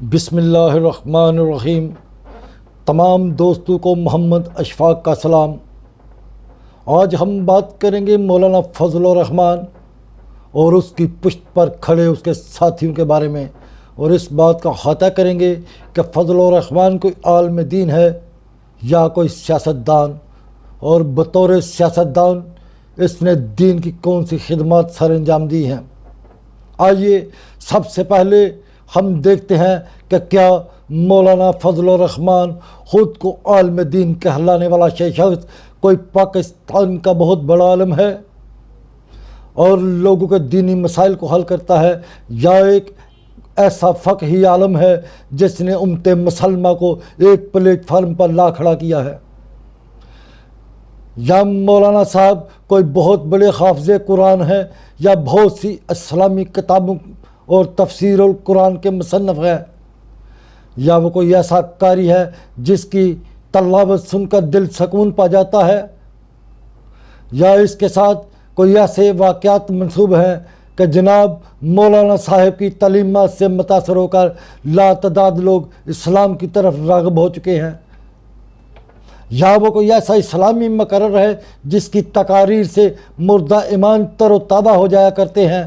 بسم اللہ الرحمن الرحیم۔ تمام دوستوں کو محمد اشفاق کا سلام۔ آج ہم بات کریں گے مولانا فضل الرحمان اور اس کی پشت پر کھڑے اس کے ساتھیوں کے بارے میں، اور اس بات کا احاطہ کریں گے کہ فضل الرحمان کوئی عالم دین ہے یا کوئی سیاستدان، اور بطور سیاستدان اس نے دین کی کون سی خدمات سر انجام دی ہیں۔ آئیے سب سے پہلے ہم دیکھتے ہیں کہ کیا مولانا فضل الرحمان خود کو عالم دین کہلانے والا شخص کوئی پاکستان کا بہت بڑا عالم ہے اور لوگوں کے دینی مسائل کو حل کرتا ہے، یا ایک ایسا فقہی عالم ہے جس نے امت مسلمہ کو ایک پلیٹ فارم پر لا کھڑا کیا ہے، یا مولانا صاحب کوئی بہت بڑے حافظ قرآن ہیں یا بہت سی اسلامی کتابوں اور تفسیر القرآن کے مصنف ہیں، یا وہ کوئی ایسا قاری ہے جس کی تلاوت سن کر دل سکون پا جاتا ہے، یا اس کے ساتھ کوئی ایسے واقعات منسوب ہیں کہ جناب مولانا صاحب کی تعلیمات سے متاثر ہو کر لاتعداد لوگ اسلام کی طرف راغب ہو چکے ہیں، یا وہ کوئی ایسا اسلامی مقرر ہے جس کی تقاریر سے مردہ ایمان تر و تازہ ہو جایا کرتے ہیں،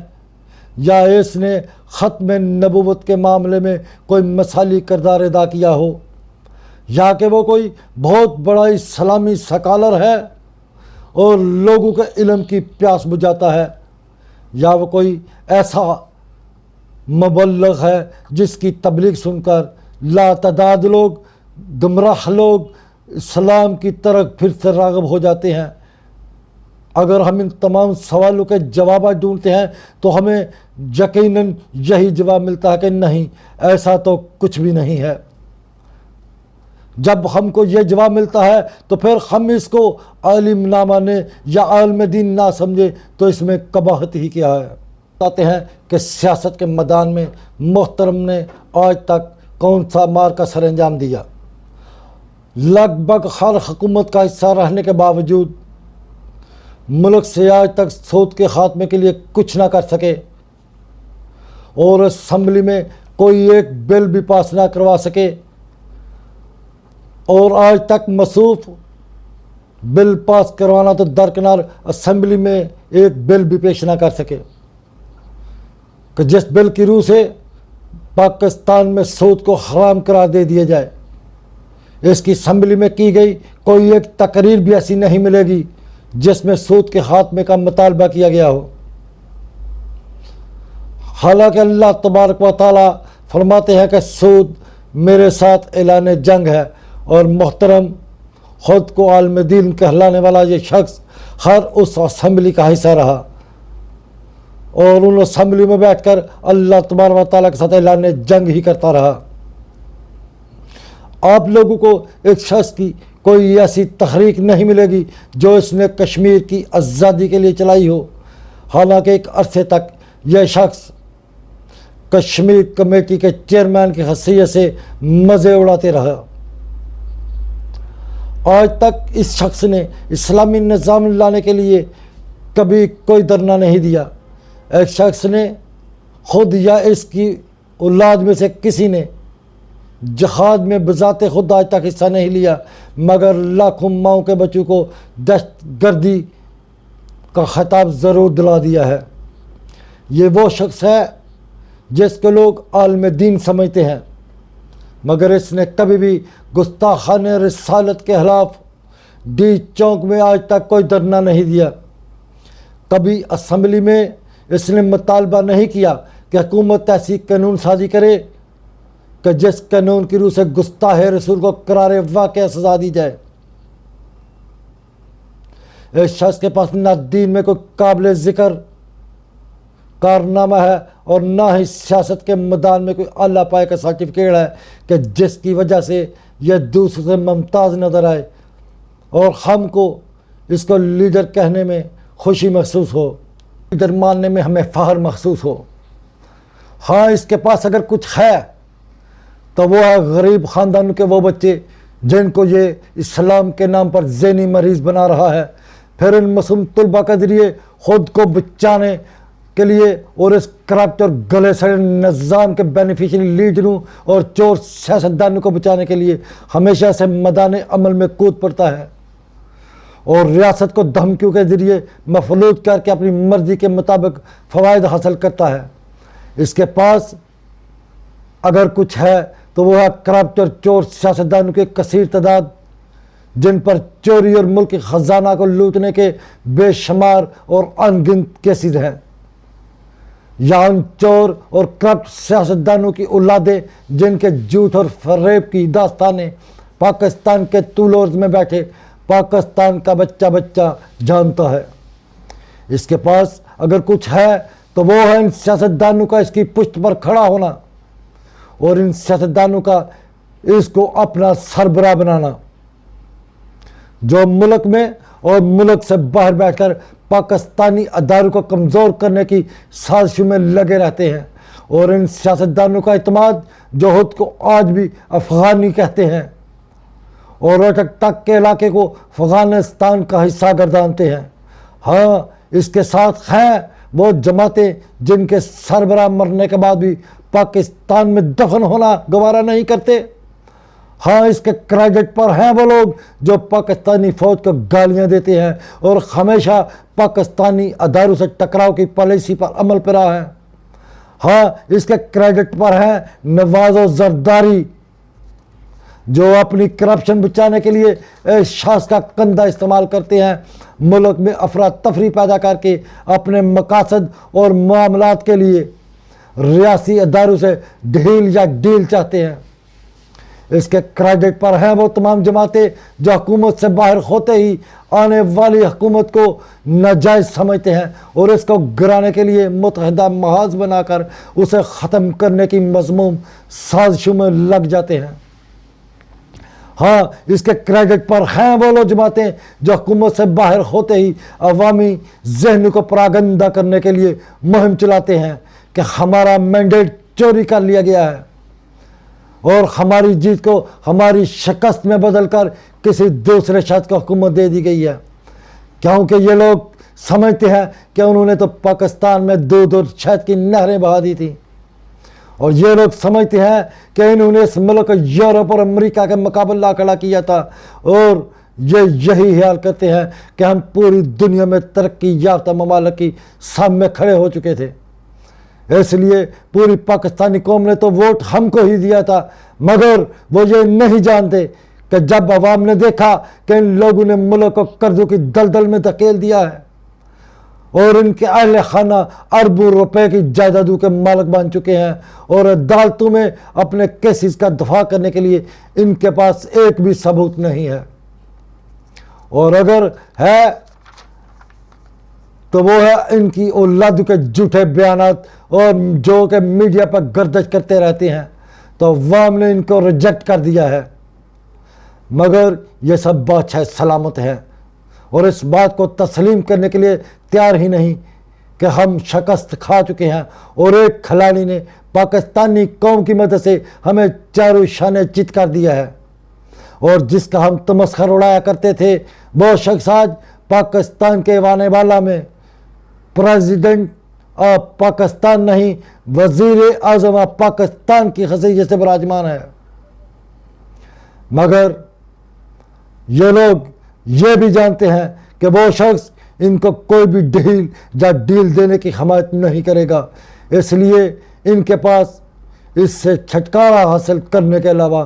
یا اس نے ختم نبوت کے معاملے میں کوئی مثالی کردار ادا کیا ہو، یا کہ وہ کوئی بہت بڑا اسلامی سکالر ہے اور لوگوں کے علم کی پیاس بجھاتا ہے، یا وہ کوئی ایسا مبلغ ہے جس کی تبلیغ سن کر لاتعداد لوگ، گمراہ لوگ اسلام کی طرف پھر سے راغب ہو جاتے ہیں۔ اگر ہم ان تمام سوالوں کے جوابات ڈھونڈتے ہیں تو ہمیں یقیناً یہی جواب ملتا ہے کہ نہیں، ایسا تو کچھ بھی نہیں ہے۔ جب ہم کو یہ جواب ملتا ہے تو پھر ہم اس کو عالم نہ مانے یا عالم دین نہ سمجھے تو اس میں قباحت ہی کیا ہے۔ بتاتے ہیں کہ سیاست کے میدان میں محترم نے آج تک کون سا مار کا سر انجام دیا۔ لگ بھگ ہر حکومت کا حصہ رہنے کے باوجود ملک سے آج تک سود کے خاتمے کے لیے کچھ نہ کر سکے، اور اسمبلی میں کوئی ایک بل بھی پاس نہ کروا سکے، اور آج تک مصروف بل پاس کروانا تو درکنار اسمبلی میں ایک بل بھی پیش نہ کر سکے کہ جس بل کی روح سے پاکستان میں سود کو حرام قرار دے دیا جائے۔ اس کی اسمبلی میں کی گئی کوئی ایک تقریر بھی ایسی نہیں ملے گی جس میں سود کے خاتمے کا مطالبہ کیا گیا ہو، حالانکہ اللہ تبارک و تعالی فرماتے ہیں کہ سود میرے ساتھ اعلان جنگ ہے، اور محترم خود کو عالم دین کہلانے والا یہ شخص ہر اس اسمبلی کا حصہ رہا، اور ان اسمبلی میں بیٹھ کر اللہ تبارک و تعالیٰ کے ساتھ اعلان جنگ ہی کرتا رہا۔ آپ لوگوں کو ایک شخص کی کوئی ایسی تحریک نہیں ملے گی جو اس نے کشمیر کی آزادی کے لیے چلائی ہو، حالانکہ ایک عرصے تک یہ شخص کشمیر کمیٹی کے چیئرمین کی حیثیت سے مزے اڑاتے رہا۔ آج تک اس شخص نے اسلامی نظام لانے کے لیے کبھی کوئی دھرنا نہیں دیا۔ ایک شخص نے خود یا اس کی اولاد میں سے کسی نے جہاد میں بذات خود آج تک حصہ نہیں لیا، مگر لاکھوں ماؤں کے بچوں کو دہشت گردی کا خطاب ضرور دلا دیا ہے۔ یہ وہ شخص ہے جس کو لوگ عالم دین سمجھتے ہیں، مگر اس نے کبھی بھی گستاخانہ رسالت کے خلاف ڈی چوک میں آج تک کوئی دھرنا نہیں دیا۔ کبھی اسمبلی میں اس نے مطالبہ نہیں کیا کہ حکومت ایسی قانون سازی کرے کہ جس قانون کی روح سے گستاخ رسول کو قرار واقع سزا دی جائے۔ اس شخص کے پاس نہ دین میں کوئی قابل ذکر کارنامہ ہے اور نہ ہی سیاست کے میدان میں کوئی اعلیٰ پائے کا سرٹیفکیٹ ہے کہ جس کی وجہ سے یہ دوسروں سے ممتاز نظر آئے اور ہم کو اس کو لیڈر کہنے میں خوشی محسوس ہو، لیڈر ماننے میں ہمیں فخر محسوس ہو۔ ہاں، اس کے پاس اگر کچھ ہے تو وہ ہے غریب خاندانوں کے وہ بچے جن کو یہ اسلام کے نام پر ذہنی مریض بنا رہا ہے، پھر ان معصوم طلباء کے ذریعے خود کو بچانے کے لیے اور اس کرپٹ اور گلے سڑے نظام کے بینیفیشری لیڈروں اور چور سیاستدانوں کو بچانے کے لیے ہمیشہ سے میدان عمل میں کود پڑتا ہے اور ریاست کو دھمکیوں کے ذریعے مفلوج کر کے اپنی مرضی کے مطابق فوائد حاصل کرتا ہے۔ اس کے پاس اگر کچھ ہے تو وہ ہے کرپٹ اور چور سیاستدانوں کی کثیر تعداد، جن پر چوری اور ملک خزانہ کو لوٹنے کے بے شمار اور ان گنت کیسز ہیں۔ یا ان چور اور کرپٹ سیاستدانوں کی اولادیں جن کے جھوٹ اور فریب کی داستانیں پاکستان کے طول و عرض میں بیٹھے پاکستان کا بچہ بچہ جانتا ہے۔ اس کے پاس اگر کچھ ہے تو وہ ہے ان سیاستدانوں کا اس کی پشت پر کھڑا ہونا اور ان سیاستدانوں کا اس کو اپنا سربراہ بنانا، جو ملک میں اور ملک سے باہر بیٹھ کر پاکستانی اداروں کو کمزور کرنے کی سازشوں میں لگے رہتے ہیں، اور ان سیاستدانوں کا اعتماد جو خود کو آج بھی افغانی کہتے ہیں اور روہتک تک کے علاقے کو افغانستان کا حصہ گردانتے ہیں۔ ہاں، اس کے ساتھ ہیں وہ جماعتیں جن کے سربراہ مرنے کے بعد بھی پاکستان میں دفن ہونا گوارا نہیں کرتے۔ ہاں، اس کے کریڈٹ پر ہیں وہ لوگ جو پاکستانی فوج کو گالیاں دیتے ہیں اور ہمیشہ پاکستانی اداروں سے ٹکراؤ کی پالیسی پر عمل پیرا ہے۔ ہاں، اس کے کریڈٹ پر ہیں نواز و زرداری جو اپنی کرپشن بچانے کے لیے احساس کا کندھا استعمال کرتے ہیں، ملک میں افراتفری پیدا کر کے اپنے مقاصد اور معاملات کے لیے ریاستی اداروں سے ڈھیل یا ڈیل چاہتے ہیں۔ اس کے کریڈٹ پر ہیں وہ تمام جماعتیں جو حکومت سے باہر ہوتے ہی آنے والی حکومت کو ناجائز سمجھتے ہیں اور اس کو گرانے کے لیے متحدہ محاذ بنا کر اسے ختم کرنے کی مذموم سازشوں میں لگ جاتے ہیں۔ ہاں، اس کے کریڈٹ پر ہیں وہ لوگ جماعتیں جو حکومت سے باہر ہوتے ہی عوامی ذہن کو پراگندہ کرنے کے لیے مہم چلاتے ہیں کہ ہمارا مینڈیٹ چوری کر لیا گیا ہے اور ہماری جیت کو ہماری شکست میں بدل کر کسی دوسرے شخص کو حکومت دے دی گئی ہے، کیونکہ یہ لوگ سمجھتے ہیں کہ انہوں نے تو پاکستان میں دودھ اور شہد کی نہریں بہا دی تھیں، اور یہ لوگ سمجھتے ہیں کہ انہوں نے اس ملک کو یورپ اور امریکہ کے مقابلہ کھڑا کیا تھا، اور یہ یہی خیال کرتے ہیں کہ ہم پوری دنیا میں ترقی یافتہ ممالک کی سامنے کھڑے ہو چکے تھے، اس لیے پوری پاکستانی قوم نے تو ووٹ ہم کو ہی دیا تھا۔ مگر وہ یہ نہیں جانتے کہ جب عوام نے دیکھا کہ ان لوگوں نے ملک کو قرضوں کی دلدل میں دھکیل دیا ہے اور ان کے اہل خانہ اربوں روپے کی جائیدادوں کے مالک بن چکے ہیں اور عدالتوں میں اپنے کیسز کا دفاع کرنے کے لیے ان کے پاس ایک بھی ثبوت نہیں ہے، اور اگر ہے تو وہ ہے ان کی اولادوں کے جھوٹے بیانات اور جو کہ میڈیا پر گردش کرتے رہتے ہیں، تو عوام نے ان کو ریجیکٹ کر دیا ہے۔ مگر یہ سب بادشاہ سلامت ہیں اور اس بات کو تسلیم کرنے کے لیے تیار ہی نہیں کہ ہم شکست کھا چکے ہیں اور ایک کھلاڑی نے پاکستانی قوم کی مدد سے ہمیں چاروں شانے چت کر دیا ہے، اور جس کا ہم تمسخر اڑایا کرتے تھے وہ شخص آج پاکستان کے ایوان بالا میں پریزیڈنٹ آف پاکستان نہیں، وزیر اعظم آف پاکستان کی حیثیت سے براجمان ہے۔ مگر یہ لوگ یہ بھی جانتے ہیں کہ وہ شخص ان کو کوئی بھی ڈھیل یا ڈیل دینے کی حمایت نہیں کرے گا، اس لیے ان کے پاس اس سے چھٹکارا حاصل کرنے کے علاوہ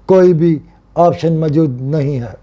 کوئی بھی آپشن موجود نہیں ہے۔